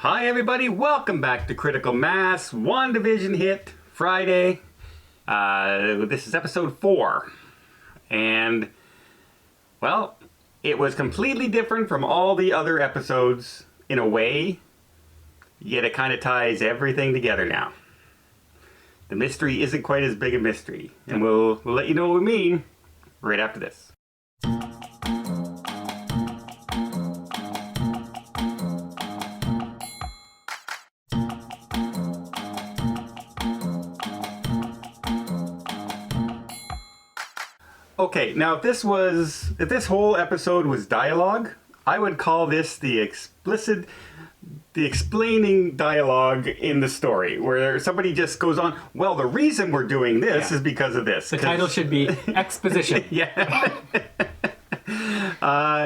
Hi everybody, welcome back to Critical Mass. WandaVision hit Friday. This is episode 4. And, well, it was completely different from all the other episodes in a way, yet it kind of ties everything together now. The mystery isn't quite as big a mystery, and we'll let you know what we mean right after this. Okay, now if this whole episode was dialogue, I would call this the explaining dialogue in the story, where somebody just goes on, well, the reason we're doing this is because of this. The title should be Exposition. Yeah.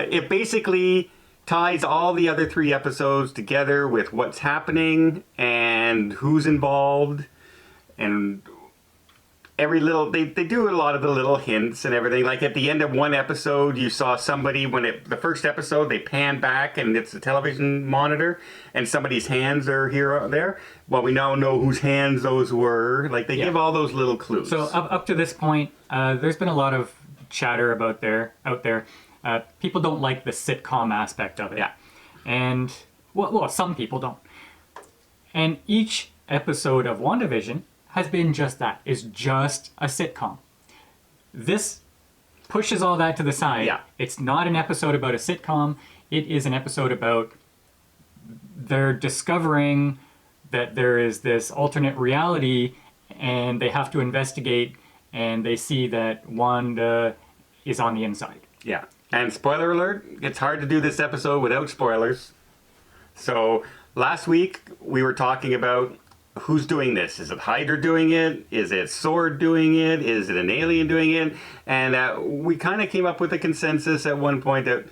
It basically ties all the other 3 episodes together with what's happening and who's involved, and every little, they do a lot of the little hints and everything. Like at the end of one episode, you saw somebody, the first episode, they pan back and it's a television monitor and somebody's hands are there. Well, we now know whose hands those were. Like they give all those little clues. So up to this point, there's been a lot of chatter out there. People don't like the sitcom aspect of it. Yeah. And, well, some people don't. And each episode of WandaVision has been just that. It's just a sitcom. This pushes all that to the side. Yeah. It's not an episode about a sitcom. It is an episode about they're discovering that there is this alternate reality and they have to investigate, and they see that Wanda is on the inside. Yeah. And spoiler alert, it's hard to do this episode without spoilers. So last week we were talking about who's doing this? Is it Hydra doing it? Is it Sword doing it? Is it an alien doing it? And we kind of came up with a consensus at one point that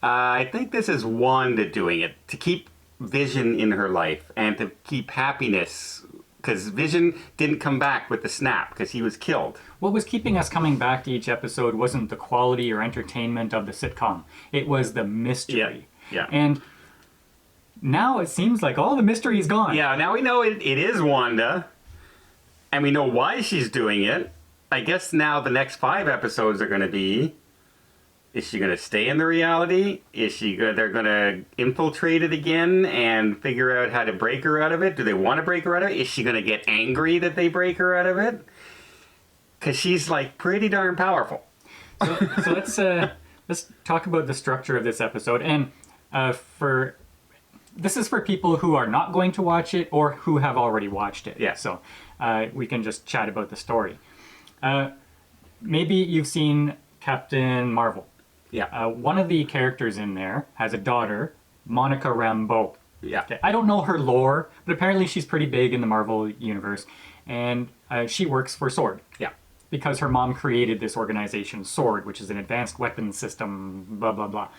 I think this is Wanda doing it to keep Vision in her life and to keep happiness, because Vision didn't come back with the snap because he was killed. What was keeping us coming back to each episode wasn't the quality or entertainment of the sitcom. It was the mystery. Yeah. And now it seems like all the mystery is gone. Yeah, now we know it is Wanda, and we know why she's doing it. I guess now the next 5 episodes are going to be, is she going to stay in the reality? They're going to infiltrate it again and figure out how to break her out of it? Do they want to break her out of it? Is she going to get angry that they break her out of it? Because she's like pretty darn powerful. So let's talk about the structure of this episode. And this is for people who are not going to watch it or who have already watched it. Yeah. So we can just chat about the story. Maybe you've seen Captain Marvel. Yeah. One of the characters in there has a daughter, Monica Rambeau. Yeah. Okay. I don't know her lore, but apparently she's pretty big in the Marvel universe. And she works for Sword. Yeah. Because her mom created this organization, Sword, which is an advanced weapons system, blah, blah, blah.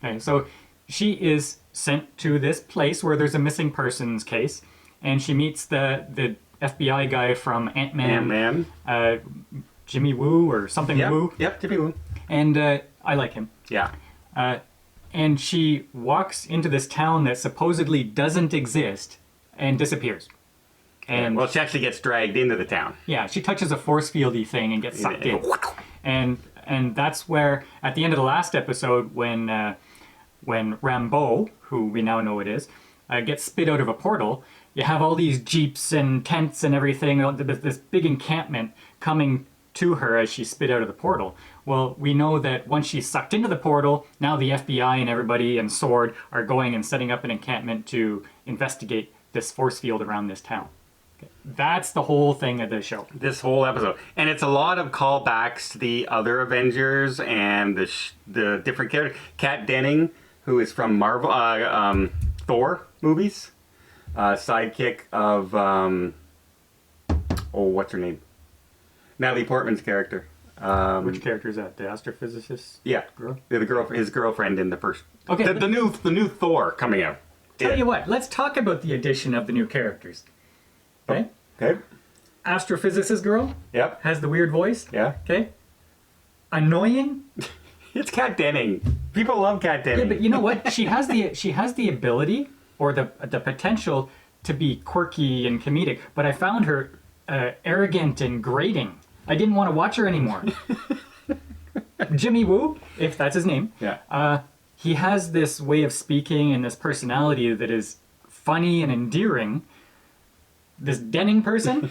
Okay, so she is sent to this place where there's a missing persons case, and she meets the FBI guy from Ant-Man. Jimmy Woo or something Woo. Yep, Jimmy Woo. And I like him. Yeah. And she walks into this town that supposedly doesn't exist and disappears. And well, she actually gets dragged into the town. Yeah, she touches a force fieldy thing and gets sucked in. And that's where, at the end of the last episode, when Rambeau, who we now know it is, gets spit out of a portal, you have all these jeeps and tents and everything, this big encampment coming to her as she's spit out of the portal. Well, we know that once she's sucked into the portal, now the FBI and everybody and Sword are going and setting up an encampment to investigate this force field around this town. Okay. That's the whole thing of the show. This whole episode. And it's a lot of callbacks to the other Avengers and the different characters. Kat Denning, who is from Marvel, Thor movies, sidekick of, what's her name? Natalie Portman's character. Which character is that? The astrophysicist? Yeah, girl. His girlfriend in the first. Okay. The new Thor coming out. Tell you what, let's talk about the addition of the new characters. Okay. Okay. Astrophysicist girl. Yep. Has the weird voice. Yeah. Okay. Annoying. It's Kat Denning. People love Kat Denning. Yeah, but you know what? She has the ability or the potential to be quirky and comedic, but I found her arrogant and grating. I didn't want to watch her anymore. Jimmy Woo, if that's his name, he has this way of speaking and this personality that is funny and endearing. This Denning person,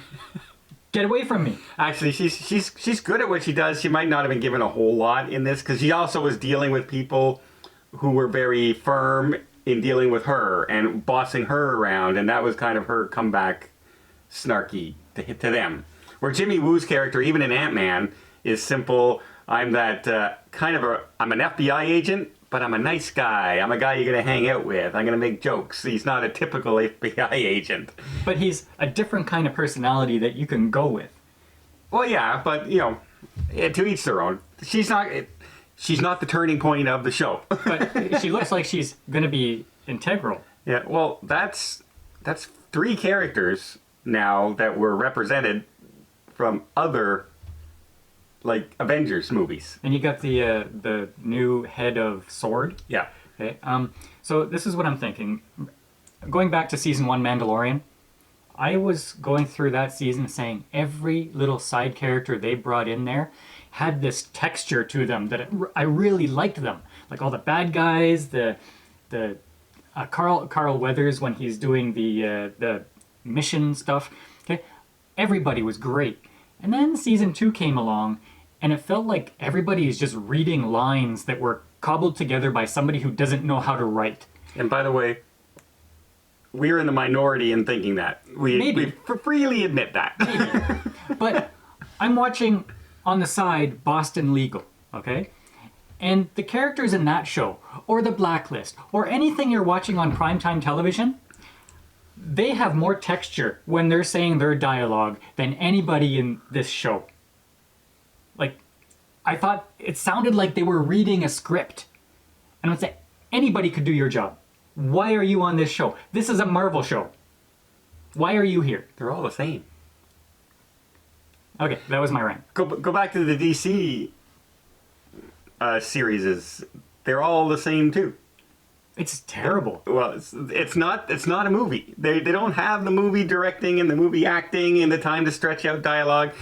get away from me. Actually, she's good at what she does. She might not have been given a whole lot in this because she also was dealing with people who were very firm in dealing with her and bossing her around, and that was kind of her comeback snarky to them. Where Jimmy Woo's character, even in Ant-Man, is simple. I'm that I'm an FBI agent, but I'm a nice guy. I'm a guy you're going to hang out with. I'm going to make jokes. He's not a typical FBI agent. But he's a different kind of personality that you can go with. Well, yeah, but, to each their own. She's not the turning point of the show. But she looks like she's going to be integral. Yeah, well, that's 3 characters now that were represented from other, like, Avengers movies. And you got the new head of S.W.O.R.D. Yeah. Okay. So this is what I'm thinking. Going back to season 1 Mandalorian, I was going through that season saying every little side character they brought in there had this texture to them that I really liked them. Like all the bad guys, the Carl Weathers when he's doing the mission stuff. Okay, everybody was great. And then season 2 came along, and it felt like everybody is just reading lines that were cobbled together by somebody who doesn't know how to write. And by the way, we're in the minority in thinking that. We freely admit that. Maybe. But I'm watching on the side Boston Legal, okay? And the characters in that show, or The Blacklist, or anything you're watching on primetime television, they have more texture when they're saying their dialogue than anybody in this show. Like, I thought it sounded like they were reading a script. And I would say, anybody could do your job. Why are you on this show? This is a Marvel show. Why are you here? They're all the same. Okay, that was my rant. Go back to the DC series. They're all the same too. It's terrible. Well, it's not a movie. They don't have the movie directing and the movie acting and the time to stretch out dialogue.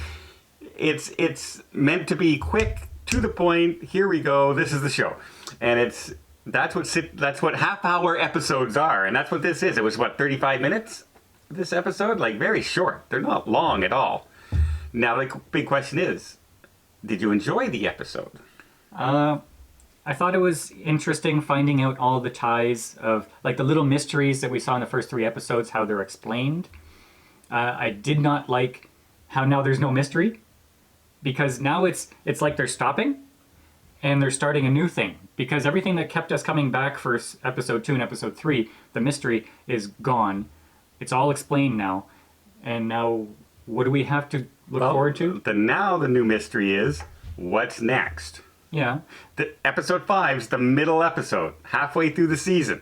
It's meant to be quick, to the point. Here we go. This is the show, and that's what half-hour episodes are, and that's what this is. It was 35 minutes. This episode, like, very short. They're not long at all. Now the big question is, did you enjoy the episode? I thought it was interesting finding out all the ties of, like, the little mysteries that we saw in the first 3 episodes, how they're explained. I did not like how now there's no mystery, because now it's like they're stopping and they're starting a new thing, because everything that kept us coming back for episode 2 and episode 3, the mystery is gone. It's all explained now. And now what do we have to look forward to? The new mystery is, what's next? Yeah. The episode 5's the middle episode, halfway through the season.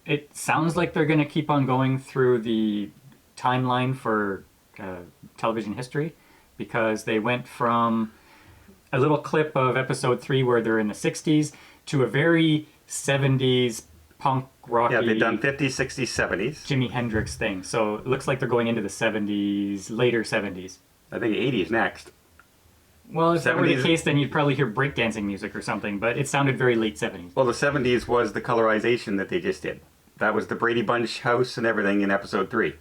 It sounds like they're going to keep on going through the timeline for television history, because they went from a little clip of episode 3 where they're in the 60s to a very 70s punk rocky... Yeah, they've done 50s, 60s, 70s. Jimi Hendrix thing. So it looks like they're going into the 70s, later 70s. I think 80s next. Well, if that were the 70s. case, then you'd probably hear breakdancing music or something, but it sounded very late 70s. Well, the 70s was the colorization that they just did. That was the Brady Bunch house and everything in episode 3.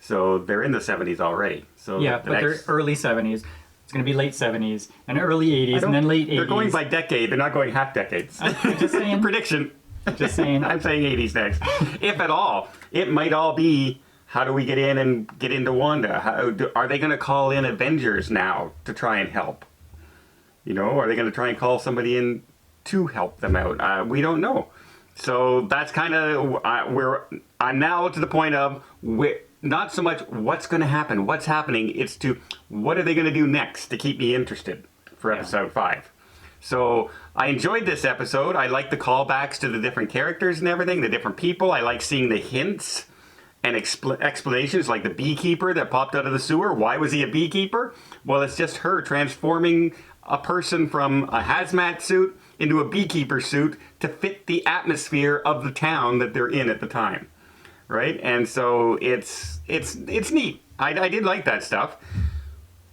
So they're in the 70s already. So Yeah, but they're early 70s. It's going to be late 70s, and early 80s, and then late 80s. They're going by decade. They're not going half decades. Just saying. Prediction. Just saying. I'm saying 80s next. If at all. It might all be, how do we get in and get into Wanda? Are they going to call in Avengers now to try and help? Are they going to try and call somebody in to help them out? We don't know. So that's kind of where I'm now to the point of not so much what's going to happen, what's happening. It's to what are they going to do next to keep me interested for episode 5. So I enjoyed this episode. I like the callbacks to the different characters and everything, the different people. I like seeing the hints and explanations, like the beekeeper that popped out of the sewer. Why was he a beekeeper? Well, it's just her transforming a person from a hazmat suit into a beekeeper suit to fit the atmosphere of the town that they're in at the time. right? And so it's neat. I did like that stuff.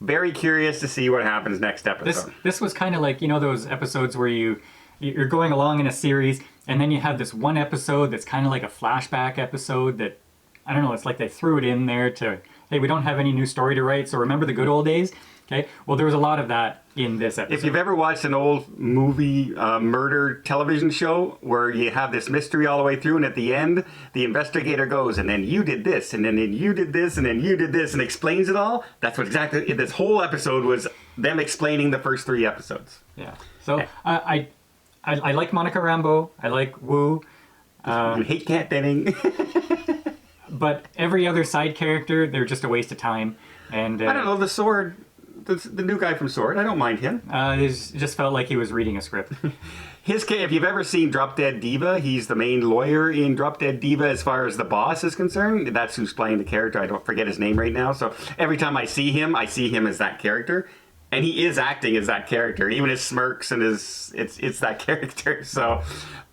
Very curious to see what happens next episode. This was kind of like, you know, those episodes where you're going along in a series and then you have this one episode that's kind of like a flashback episode that, I don't know, it's like they threw it in there to, hey, we don't have any new story to write, so remember the good old days? Okay, well, there was a lot of that in this episode. If you've ever watched an old movie murder television show where you have this mystery all the way through, and at the end, the investigator goes, and then you did this, and then you did this, and then you did this, and explains it all, that's what exactly this whole episode was, them explaining the first 3 episodes. Yeah, so I like Monica Rambeau, I like Wu. You hate Kat Denning. But every other side character, they're just a waste of time. And I don't know, the Sword... The new guy from Sword, I don't mind him. It just felt like he was reading a script. If you've ever seen Drop Dead Diva, he's the main lawyer in Drop Dead Diva as far as the boss is concerned. That's who's playing the character. I don't forget his name right now. So every time I see him as that character. And he is acting as that character. Even his smirks and it's that character. So,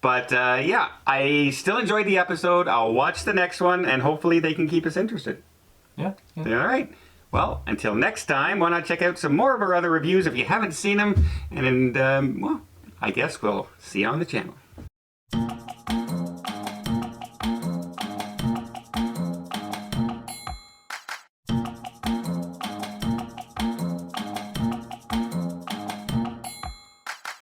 but yeah, I still enjoyed the episode. I'll watch the next one and hopefully they can keep us interested. Yeah. All right. Well, until next time, why not check out some more of our other reviews if you haven't seen them. And well, I guess we'll see you on the channel.